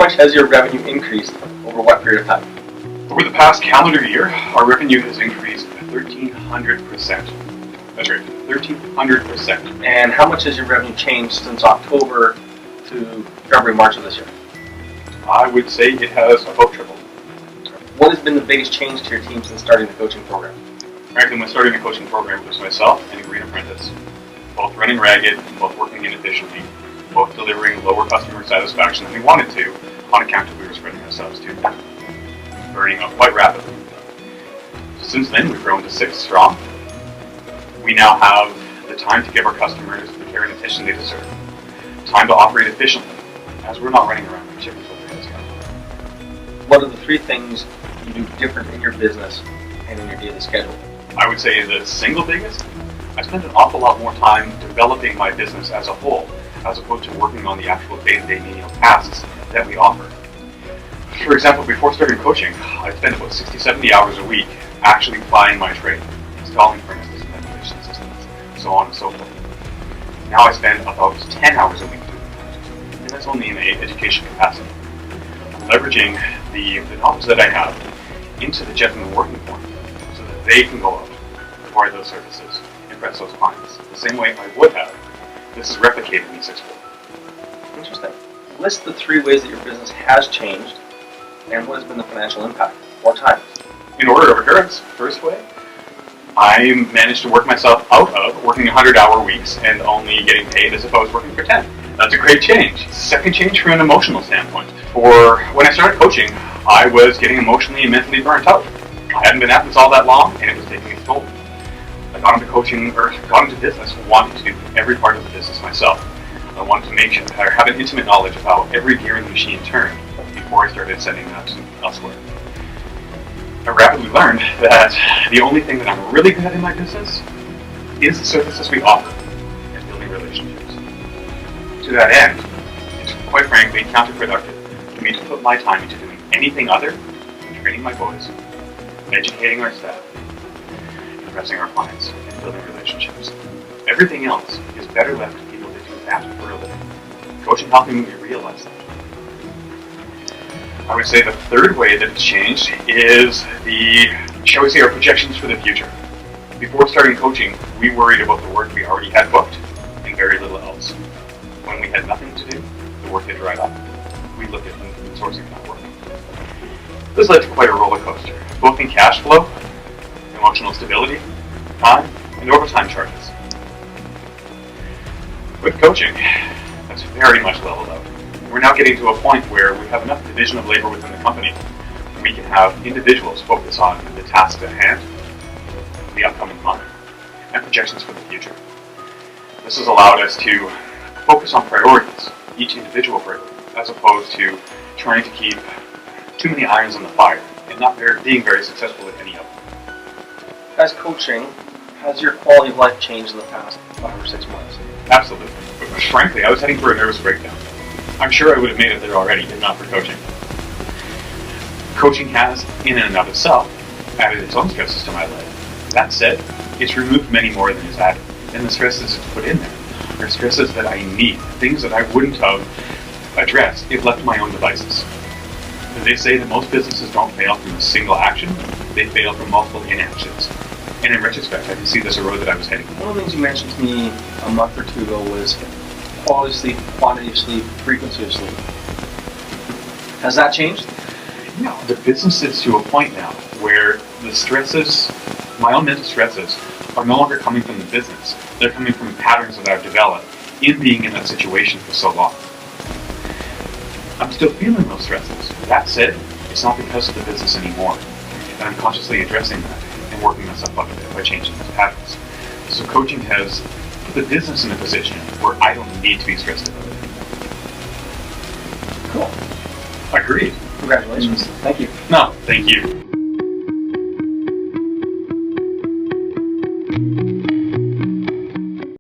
much has your revenue increased over what period of time? Over the past calendar year, our revenue has increased 1,300%. That's right, 1,300%. And how much has your revenue changed since October to February, March of this year? I would say it has about tripled. What has been the biggest change to your team since starting the coaching program? Frankly, when starting the coaching program, it was myself and a green apprentice, both running ragged, both working inefficiently, both delivering lower customer satisfaction than we wanted to on account of we were spreading ourselves too thin, burning out quite rapidly. Since then, we've grown to 6 strong. We now have the time to give our customers the care and attention they deserve, time to operate efficiently, as we're not running around with chickens with their heads cut. What are the 3 things you do different in your business and in your daily schedule? I would say the single biggest, I spend an awful lot more time developing my business as a whole, as opposed to working on the actual day-to-day menial tasks that we offer. For example, before starting coaching, I spent about 60-70 hours a week actually plying my trade, installing furnaces and ventilation systems, so on and so forth. Now I spend about 10 hours a week doing that, and that's only in an education capacity. Leveraging the knowledge that I have into the gentleman working for me, so that they can go out, provide those services, impress those clients, the same way I would have. This is replicated in 6-fold. Interesting. List the 3 ways that your business has changed and what has been the financial impact or time. In order of occurrence, first way, I managed to work myself out of working 100-hour weeks and only getting paid as if I was working for 10. That's a great change. Second change from an emotional standpoint. For when I started coaching, I was getting emotionally and mentally burnt out. I hadn't been at this all that long, and it was taking its toll. I got into coaching, or got into business, wanting to do every part of the business myself. I wanted to make sure that I have an intimate knowledge of how every gear in the machine turned before I started sending that elsewhere. I rapidly learned that the only thing that I'm really good at in my business is the services we offer and building relationships. To that end, it's quite frankly counterproductive for me to put my time into doing anything other than training my boys, educating our staff, impressing our clients, and building relationships. Everything else is better left to people that do that for a living. Coaching helping me realize that. I would say the third way that it's changed is shall we say, our projections for the future. Before starting coaching, we worried about the work we already had booked and very little else. When we had nothing to do, the work had dried up. We looked at sourcing that work. This led to quite a roller coaster, both in cash flow, emotional stability, time, and overtime charges. With coaching, that's very much leveled out. We're now getting to a point where we have enough division of labor within the company. We can have individuals focus on the tasks at hand, the upcoming month, and projections for the future. This has allowed us to focus on priorities, each individual priority, as opposed to trying to keep too many irons on the fire and not being very successful at any of them. As coaching, has your quality of life changed in the past 5 or 6 months? Absolutely. But frankly, I was heading for a nervous breakdown. I'm sure I would have made it there already if not for coaching. Coaching has, in and of itself, added its own stresses to my life. That said, it's removed many more than is added. And the stresses it's put in there are stresses that I need, things that I wouldn't have addressed if left to my own devices. They say that most businesses don't fail from a single action, they fail from multiple inactions. And in retrospect, I can see this a road that I was heading. One of the things you mentioned to me a month or 2 ago was quality of sleep, quantity of sleep, frequency of sleep. Has that changed? No, the business is to a point now where the stresses, my own mental stresses, are no longer coming from the business. They're coming from patterns that I've developed in being in that situation for so long. I'm still feeling those stresses. That said, it's not because of the business anymore. And I'm consciously addressing that and working myself out of it by changing those patterns. So coaching has put the business in a position where I don't need to be stressed about it. Cool. Agreed. Congratulations. Thank you. No, thank you.